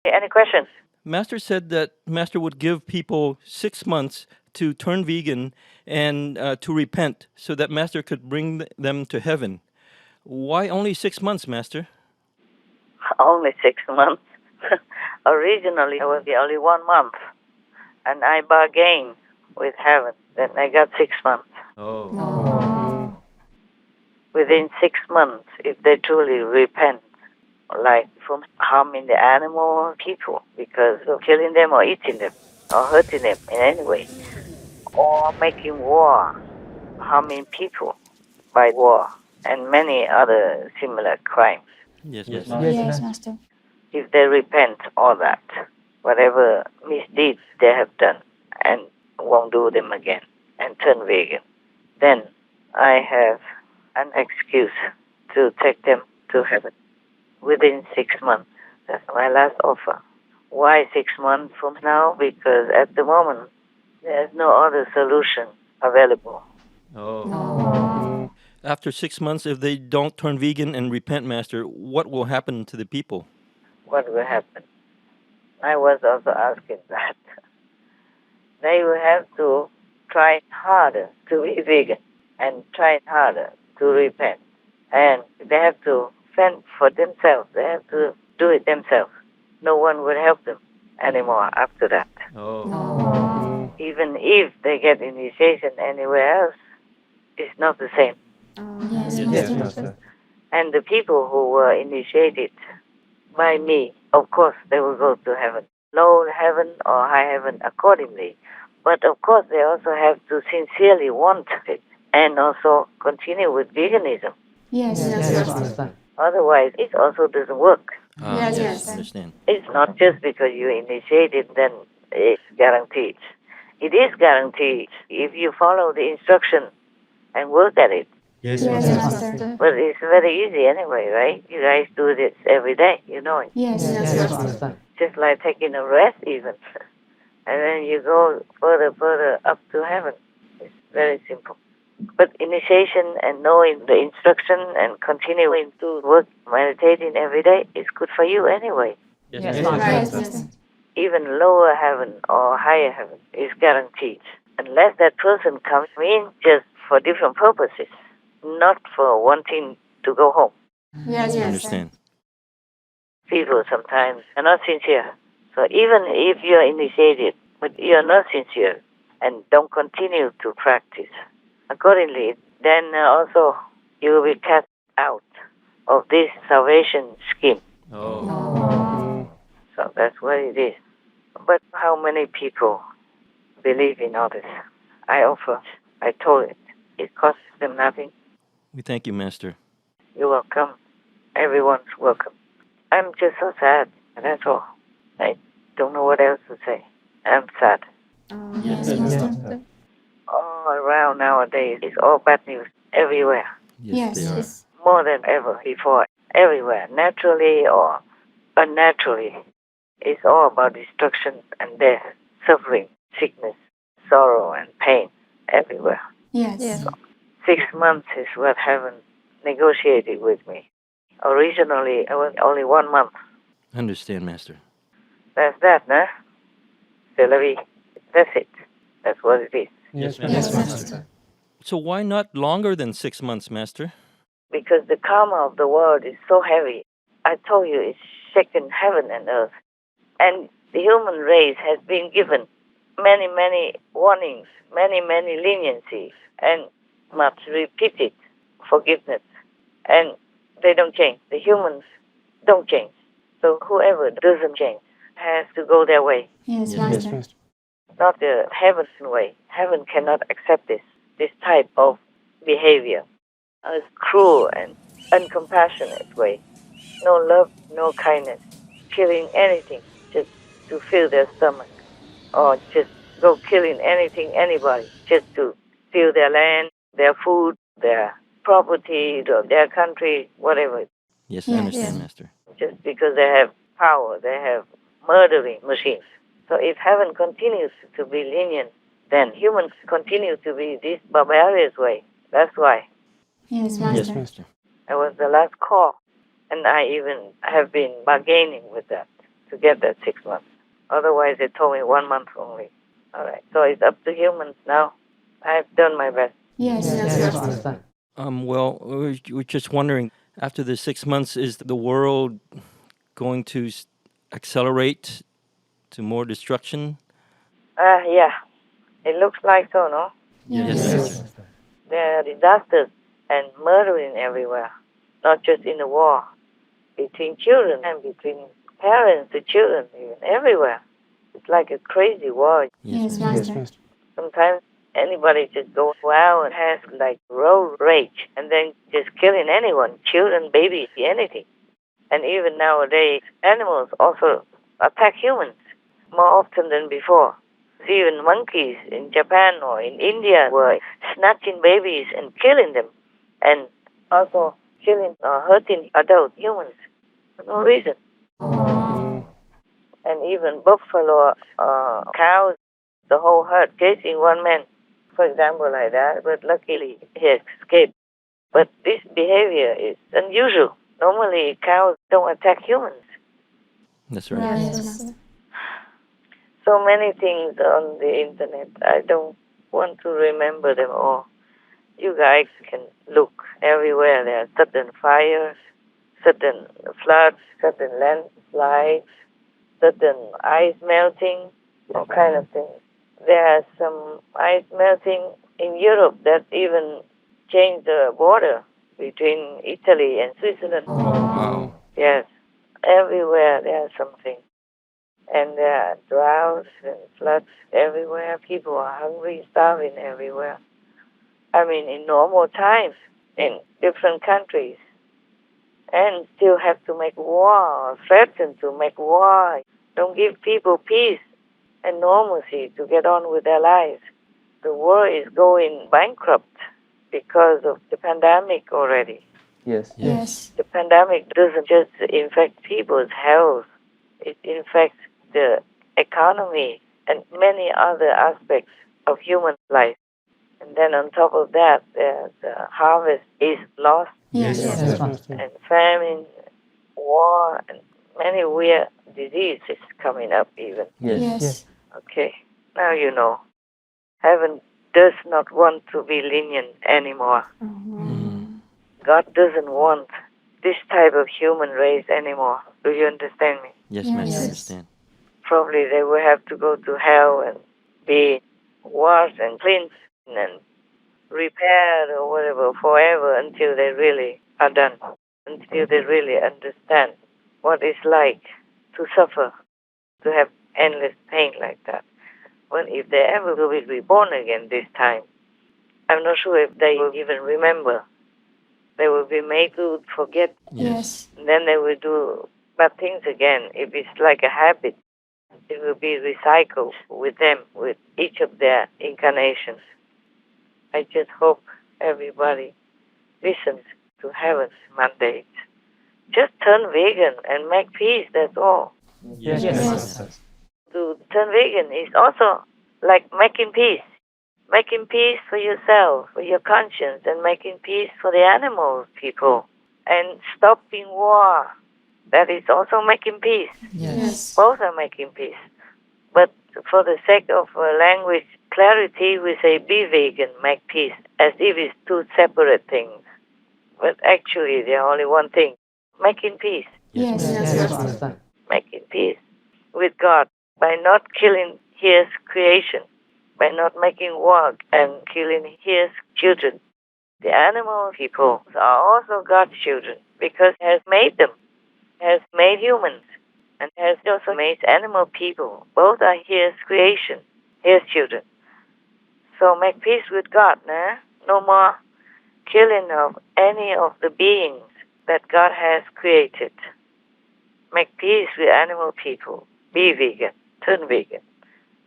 Any questions? Master said that Master would give people 6 months to turn vegan and to repent so that Master could bring them to heaven. Why only 6 months, Master? Only 6 months. Originally, it was only 1 month, and I bargained with heaven. Then I got 6 months. Oh. Within 6 months, if they truly repent, like from harming the animal or people because of killing them or eating them or hurting them in any way, or making war, harming people by war, and many other similar crimes. Yes, Yes, Master. Yes, Master. If they repent all that, whatever misdeeds they have done, and won't do them again, and turn vegan, then I have an excuse to take them to heaven within 6 months. That's my last offer. Why 6 months from now? Because at the moment, there's no other solution available. Oh. After 6 months, if they don't turn vegan and repent, Master, what will happen to the people? What will happen? I was also asking that. They will have to try harder to be vegan and try harder to repent. And they have to fend for themselves. They have to do it themselves. No one will help them anymore after that. Oh. Even if they get initiation anywhere else, it's not the same. Yes, Yes, Master. And the people who were initiated by me, of course, they will go to heaven. Low heaven or high heaven accordingly. But of course, they also have to sincerely want it and also continue with veganism. Yes, Yes, Master. Master. Otherwise, it also doesn't work. Ah, Yes, yes, yes. understand. It's not just because you initiate it, then it's guaranteed. It is guaranteed if you follow the instruction and work at it. Yes, Yes, Master. Master. But it's very easy anyway, right? You guys do this every day, you know it. Yes, Yes, Master. Master. Just like taking a rest even. And then you go further up to heaven. It's very simple. But initiation and knowing the instruction and continuing to work, meditating every day is good for you anyway. Yes, Yes, Master. Master. Yes, Master. Even lower heaven or higher heaven is guaranteed. Unless that person comes in just for different purposes, not for wanting to go home. Yes, Master. Understand. People sometimes are not sincere. So even if you're initiated, but you're not sincere and don't continue to practice accordingly, then also you will be cast out of this salvation scheme. Oh. So that's what it is. But how many people believe in all this? I offer. I told it. It costs them nothing. We thank you, Master. You're welcome. Everyone's welcome. I'm just so sad. That's all. I don't know what else to say. I'm sad. Yes, Yes, Master. Master. All around nowadays, it's all bad news everywhere. Yes, they are. Yes. More than ever before. Everywhere. Naturally or unnaturally. It's all about destruction and death, suffering, sickness, sorrow, and pain everywhere. Yes. 6 months is what heaven negotiated with me. Originally, it was only 1 month. Understand, Master. That's that, nah? C'est la vie. That's it. That's what it is. Yes, Yes, Master. Master. So why not longer than 6 months, Master? Because the karma of the world is so heavy. I told you it's shaken heaven and earth. And the human race has been given many warnings, many leniencies, and much repeated forgiveness. And they don't change. The humans don't change. So whoever doesn't change has to go their way, Yes, Yes, Yes, Master. Master. not the heaven's way. Heaven cannot accept this type of behavior, a cruel and uncompassionate way. No love, no kindness, killing anything just to fill their stomach, or just go killing anything, anybody, just to steal their land, their food, their property, or their country, whatever. Yes, I Yes. understand, Yes. Master. Just because they have power, they have murdering machines. So if heaven continues to be lenient, then humans continue to be this barbarous way. That's why Yes, Yes, Master. Master. I was the last call, and I even have been bargaining with that. to get that 6 months. Otherwise, they told me 1 month only. All right. So it's up to humans now. I've done my best. Yes. Yes, Master. Well, we're just wondering, after the 6 months, is the world going to accelerate to more destruction? Yeah. It looks like so, no? Yes, Yes, Master. Master. There are disasters and murdering everywhere, not just in the war, between children and between parents to children, even everywhere. It's like a crazy war. Yes, Yes, Master. Master. Sometimes anybody just goes out and has like road rage and then just killing anyone, children, babies, anything. And even nowadays, animals also attack humans more often than before. Even monkeys in Japan or in India were snatching babies and killing them, and also killing or hurting adult humans for no reason. Mm. And even buffalo, cows, the whole herd chasing one man, for example, like that. But luckily he escaped. But this behavior is unusual. Normally cows don't attack humans. That's right. Right, yes, Master. So many things on the internet. I don't want to remember them all. You guys can look everywhere. There are sudden fires, sudden floods, sudden landslides, sudden ice melting, all kind of things. There are some ice melting in Europe that even changed the border between Italy and Switzerland. Oh, wow. Yes, everywhere there is something. And there are droughts and floods everywhere. People are hungry, starving everywhere. I mean, in normal times, in different countries, and still have to make war or threaten to make war. Don't give people peace and normalcy to get on with their lives. The world is going bankrupt because of the pandemic already. Yes. Yes. The pandemic doesn't just infect people's health, it infects the economy and many other aspects of human life. And then on top of that, the harvest is lost, Yes. Yes, Yes. Master. and famine, war, and many weird diseases coming up even. Yes. Yes. Okay, now you know. Heaven does not want to be lenient anymore. God doesn't want this type of human race anymore. Do you understand me? Yes, Yes. Master, I Yes. understand. Probably they will have to go to hell and be washed and cleansed and repaired or whatever forever until they really are done, until they really understand what it's like to suffer, to have endless pain like that. Well, if they ever will be reborn again this time, I'm not sure if they will even remember. They will be made to forget, Yes. and then they will do bad things again. If it's like a habit, it will be recycled with them, with each of their incarnations. I just hope everybody listens to heaven's mandate. Just turn vegan and make peace, that's all. Yes, Yes. Master. To turn vegan is also like making peace. Making peace for yourself, for your conscience, and making peace for the animals, people. And stopping war. That is also making peace. Yes. Both are making peace. But for the sake of language clarity, we say be vegan, make peace, as if it's two separate things. But actually, they're only one thing. Making peace. Yes. Yes, Yes. Master. Making peace with God by not killing His creation, by not making war and killing His children. The animal people are also God's children because He has made them, has made humans, and has also made animal people. Both are His creation, His children. So make peace with God, nah? No more killing of any of the beings that God has created. Make peace with animal people. Be vegan. Turn vegan.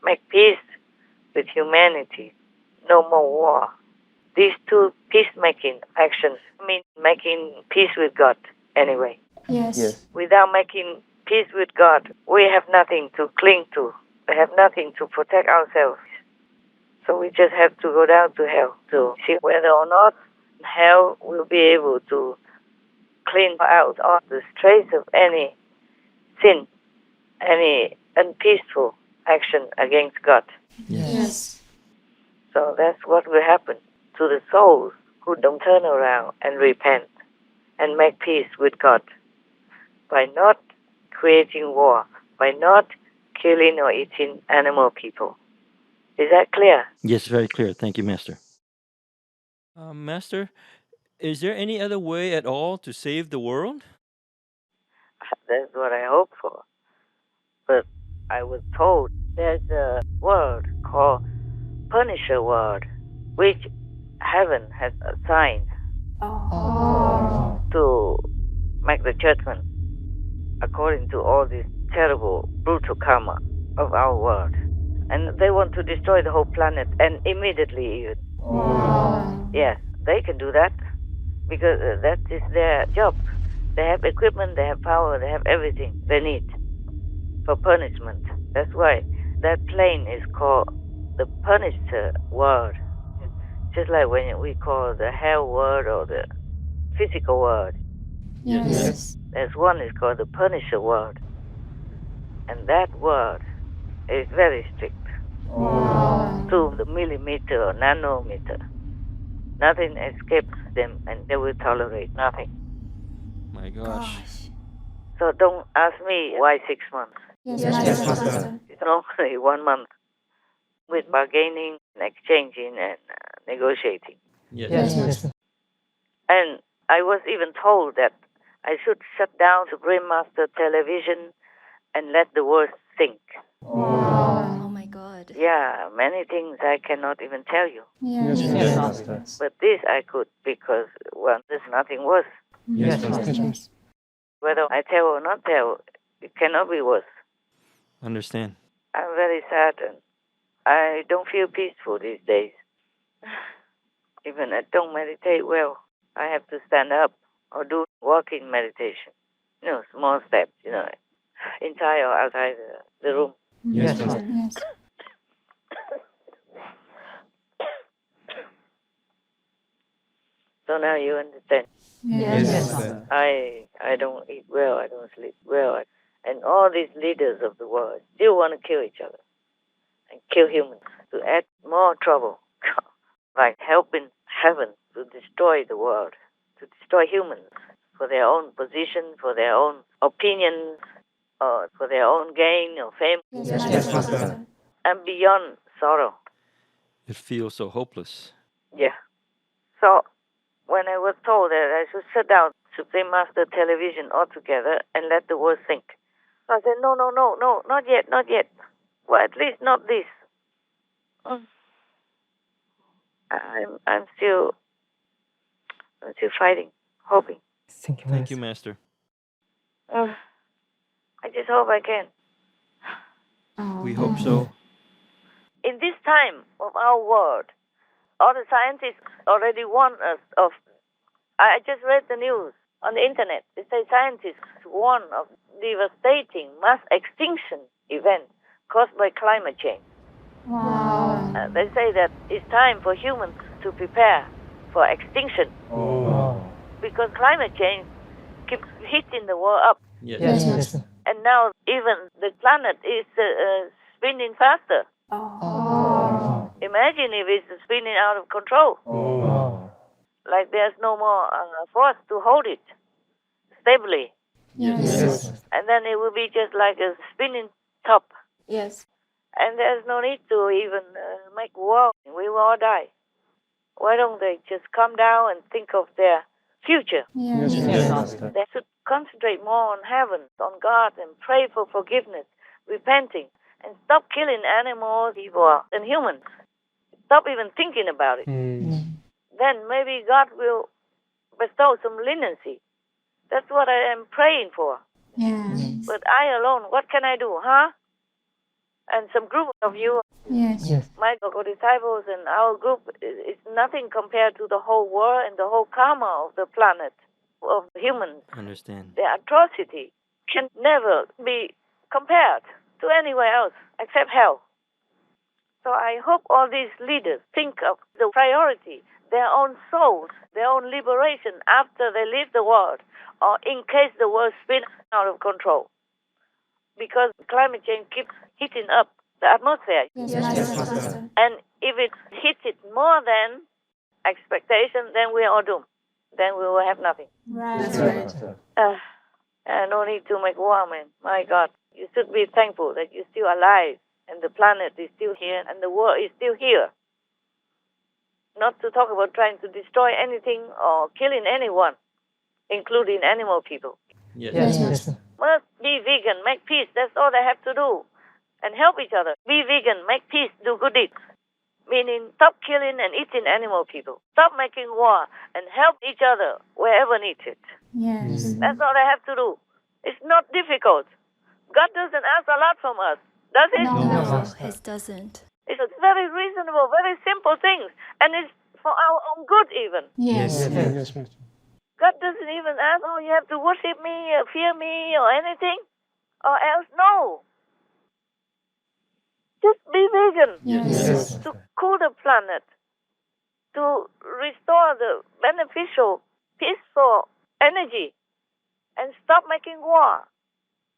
Make peace with humanity. No more war. These two peacemaking actions mean making peace with God anyway. Yes. Yes. Without making peace with God, we have nothing to cling to. We have nothing to protect ourselves. So we just have to go down to hell to see whether or not hell will be able to clean out all the trace of any sin any unpeaceful action against God. Yes. So that's what will happen to the souls who don't turn around and repent and make peace with God by not creating war, by not killing or eating animal people. Is that clear? Yes, very clear. Thank you, Master. Master, is there any other way at all to save the world? That's what I hope for. But I was told there's a word called Punisher word, which heaven has assigned Oh. to make the judgment according to all this terrible, brutal karma of our world. And they want to destroy the whole planet, and immediately even. Wow. Yes, they can do that because that is their job. They have equipment, they have power, they have everything they need for punishment. That's why that plane is called the Punisher world. Just like when we call the hell word or the physical world. Yes. There's one is called the Punisher word. And that word is very strict. Wow. To the millimeter or nanometer. Nothing escapes them and they will tolerate nothing. My gosh. So don't ask me why 6 months. Yes, Yes, Master. Master. It's normally 1 month with bargaining, exchanging, and negotiating. Yes. Yes, Master. And I was even told that I should shut down Supreme Master Television and let the world think. Wow. Oh my God. Yeah, many things I cannot even tell you. Yes. Yes, Master. But this I could because, well, there's nothing worse. Yes, Master. Whether I tell or not tell, it cannot be worse. Understand. I'm very sad and I don't feel peaceful these days. Even I don't meditate well. I have to stand up or do walking meditation. Small steps, inside or outside the room. Yes, Master. Yes. So now you understand. Yes. Yes, Master. I don't eat well, I don't sleep well. And all these leaders of the world still want to kill each other and kill humans to add more trouble, like helping heaven to destroy the world, to destroy humans for their own position, for their own opinions, or for their own gain or fame, Yes, Master. and beyond sorrow. It feels so hopeless. Yeah. So when I was told that I should shut down Supreme Master Television altogether and let the world think, I said, no, not yet, not yet. Well, at least not this. I'm still fighting, hoping. Thank you, Thank you, Master. Master. I just hope I can. Oh. We hope so. In this time of our world, all the scientists already warned us of. I just read the news on the internet. They say scientists warn of devastating mass extinction event caused by climate change. Wow. They say that it's time for humans to prepare for extinction Oh. because climate change keeps hitting the world up. Yes. Yes, Master. And now even the planet is spinning faster. Oh. Imagine if it's spinning out of control. Oh. Like there's no more force to hold it stably. Yes. Yes. And then it will be just like a spinning top. Yes. And there's no need to even make war. We will all die. Why don't they just come down and think of their future? Yes. Yes, Master. They should concentrate more on heaven, on God, and pray for forgiveness, repenting, and stop killing animals, people, and humans. Stop even thinking about it. Then maybe God will bestow some leniency. That's what I am praying for. Yes. But I alone, what can I do, huh? And some group of you, Yes. Yes. my disciples and our group, is nothing compared to the whole world and the whole karma of the planet, of humans. Understand. The atrocity can never be compared to anywhere else except hell. So I hope all these leaders think of the priority, their own souls, their own liberation after they leave the world, or in case the world spins out of control. because climate change keeps heating up the atmosphere. Yes, Yes, Master. Master. And if it hits it more than expectation, then we are all doomed. Then we will have nothing. Right. That's right, Master. No need to make war, man. My God, you should be thankful that you're still alive and the planet is still here and the world is still here. Not to talk about trying to destroy anything or killing anyone, including animal people. Yes. Yes, Yes. Master. Must be vegan, make peace. That's all they have to do. And help each other. Be vegan, make peace, do good deeds. Meaning stop killing and eating animal people. Stop making war and help each other wherever needed. Yes. That's all they have to do. It's not difficult. God doesn't ask a lot from us, does it? No. No, No, Master. it doesn't. It's a very reasonable, very simple things. And it's for our own good even. Yes. Yes, Master. God doesn't even ask, oh, you have to worship me, or fear me, or anything. Or else, no. Just be vegan. Yes. Yes, To Master. cool the planet. To restore the beneficial, peaceful energy. And stop making war.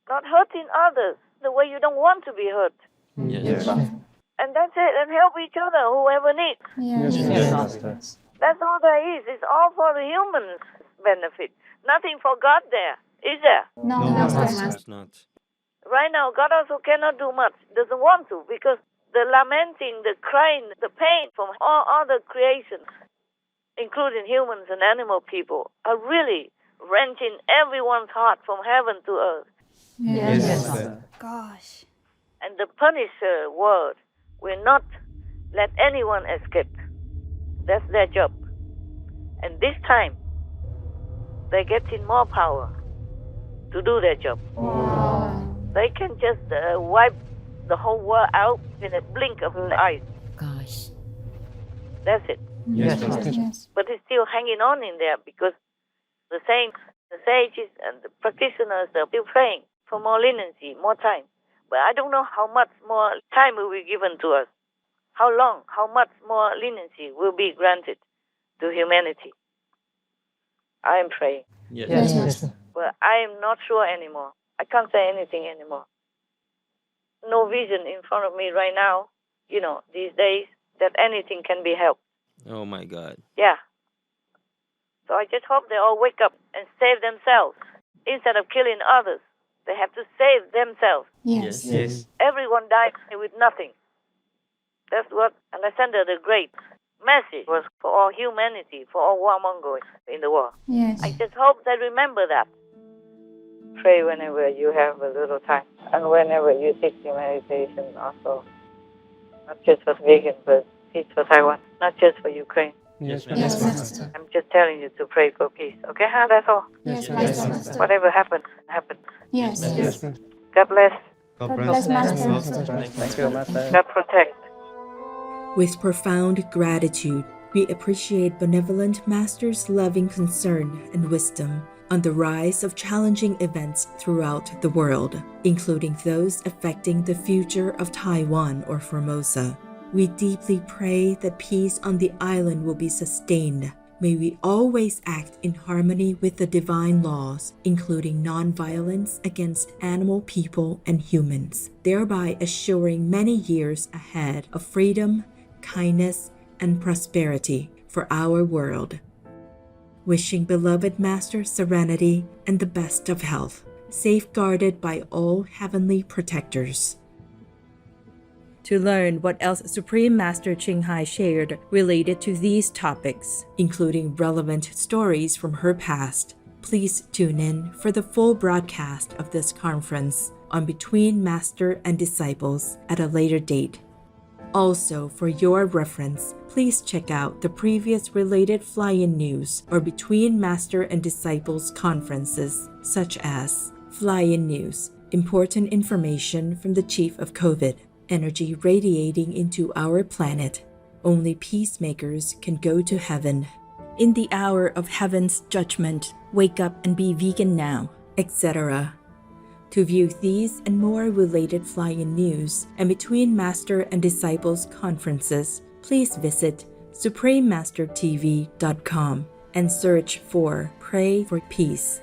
Not hurting others the way you don't want to be hurt. Yes. Master. And that's it. And help each other, whoever needs. Yes. Yes, Master. That's all there is. It's all for the humans' benefit. Nothing for God there, is there? No, No, Master. Master. It's not. Right now, God also cannot do much. Doesn't want to because the lamenting, the crying, the pain from all other creations, including humans and animal people, are really wrenching everyone's heart from heaven to earth. Yes. Yes, Master. Gosh. And the Punisher world will not let anyone escape. That's their job. And this time, they're getting more power to do their job. Wow. They can just wipe the whole world out in a blink of an eye. Gosh. That's it. Yes, Master. Yes. But it's still hanging on in there because the saints, the sages, and the practitioners are still praying for more leniency, more time. But I don't know how much more time will be given to us. How long, how much more leniency will be granted to humanity. I am praying. Yes. Yes, Yes. Master. But I am not sure anymore. I can't say anything anymore. No vision in front of me right now, these days, that anything can be helped. Oh my God. Yeah. So I just hope they all wake up and save themselves. Instead of killing others, they have to save themselves. Yes. Yes. Everyone died with nothing. That's what Alexander the Great message was for all humanity, for all warmongers in the world. Yes. I just hope they remember that. Pray whenever you have a little time and whenever you seek your meditation also. Not just for vegan, but peace for Taiwan. Not just for Ukraine. Yes, Yes, Master. I'm just telling you to pray for peace. Okay, that's all. Yes, Yes, Master. Whatever happens, happens. Yes. Yes, Master. God bless. God bless, Master. Thank you, Master. God protect. With profound gratitude, we appreciate Benevolent Master's loving concern and wisdom on the rise of challenging events throughout the world, including those affecting the future of Taiwan or Formosa. We deeply pray that peace on the island will be sustained. May we always act in harmony with the divine laws, including nonviolence against animal people and humans, thereby assuring many years ahead of freedom, kindness, and prosperity for our world. Wishing beloved Master serenity and the best of health, safeguarded by all heavenly protectors. To learn what else Supreme Master Ching Hai shared related to these topics, including relevant stories from her past, please tune in for the full broadcast of this conference on Between Master and Disciples at a later date. Also, for your reference, please check out the previous related fly-in news or Between Master and Disciples conferences, such as Fly-in News, important information from the Chief of COVID, energy radiating into our planet. Only peacemakers can go to heaven. In the hour of heaven's judgment, wake up and be vegan now, etc. To view these and more related fly-in news and Between Master and Disciples conferences, please visit suprememastertv.com and search for Pray for Peace.